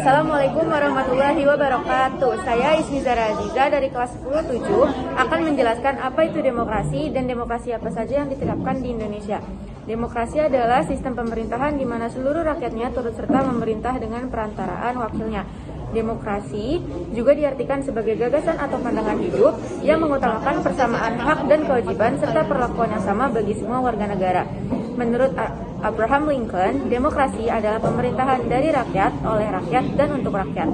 Assalamualaikum warahmatullahi wabarakatuh. Saya Ismi Zara Aziza dari kelas 10-7 akan menjelaskan apa itu demokrasi dan demokrasi apa saja yang diterapkan di Indonesia. Demokrasi adalah sistem pemerintahan di mana seluruh rakyatnya turut serta memerintah dengan perantaraan wakilnya. Demokrasi juga diartikan sebagai gagasan atau pandangan hidup yang mengutamakan persamaan hak dan kewajiban serta perlakuan yang sama bagi semua warga negara. Menurut Abraham Lincoln, demokrasi adalah pemerintahan dari rakyat, oleh rakyat, dan untuk rakyat.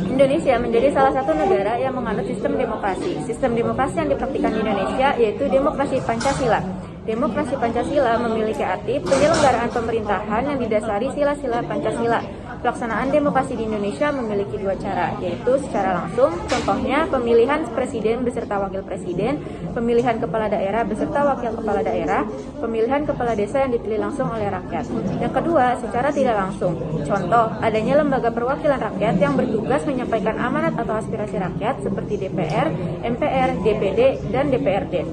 Indonesia menjadi salah satu negara yang menganut sistem demokrasi. Sistem demokrasi yang dipraktikkan di Indonesia yaitu demokrasi Pancasila. Demokrasi Pancasila memiliki arti penyelenggaraan pemerintahan yang didasari sila-sila Pancasila. Pelaksanaan demokrasi di Indonesia memiliki dua cara, yaitu secara langsung, contohnya pemilihan presiden beserta wakil presiden, pemilihan kepala daerah beserta wakil kepala daerah, pemilihan kepala desa yang dipilih langsung oleh rakyat. Yang kedua, secara tidak langsung, contoh, adanya lembaga perwakilan rakyat yang bertugas menyampaikan amanat atau aspirasi rakyat seperti DPR, MPR, DPD, dan DPRD.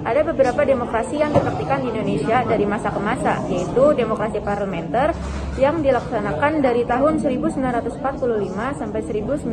Ada beberapa demokrasi yang dipraktikkan di Indonesia dari masa ke masa, yaitu demokrasi parlementer yang dilaksanakan dari tahun 1945 sampai 1959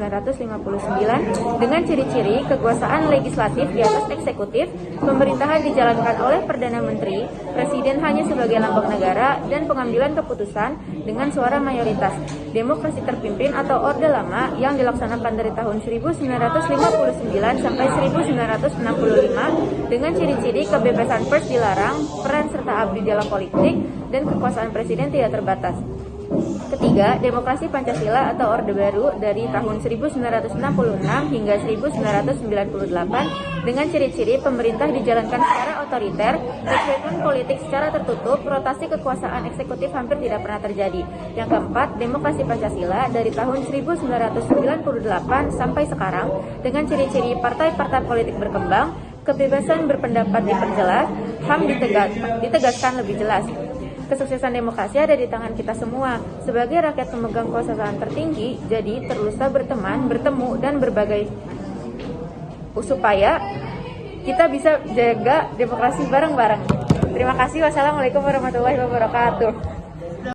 dengan ciri-ciri kekuasaan legislatif di atas eksekutif, pemerintahan dijalankan oleh Perdana Menteri, presiden hanya sebagai lambang negara, dan pengambilan keputusan dengan suara mayoritas. Demokrasi terpimpin atau Orde Lama yang dilaksanakan dari tahun 1959 sampai 1965 dengan ciri-ciri kebebasan pers dilarang, peran serta abdi dalam politik, dan kekuasaan presiden tidak terbatas. Ketiga, demokrasi Pancasila atau Orde Baru dari tahun 1966 hingga 1998 dengan ciri-ciri pemerintah dijalankan secara otoriter, rekrutmen politik secara tertutup, rotasi kekuasaan eksekutif hampir tidak pernah terjadi. Yang keempat, demokrasi Pancasila dari tahun 1998 sampai sekarang dengan ciri-ciri partai-partai politik berkembang, kebebasan berpendapat diperjelas, HAM ditegaskan lebih jelas. Kesuksesan demokrasi ada di tangan kita semua. Sebagai rakyat pemegang kekuasaan tertinggi, jadi teruslah berteman, bertemu, dan berbagai supaya kita bisa jaga demokrasi bareng-bareng. Terima kasih. Wassalamualaikum warahmatullahi wabarakatuh.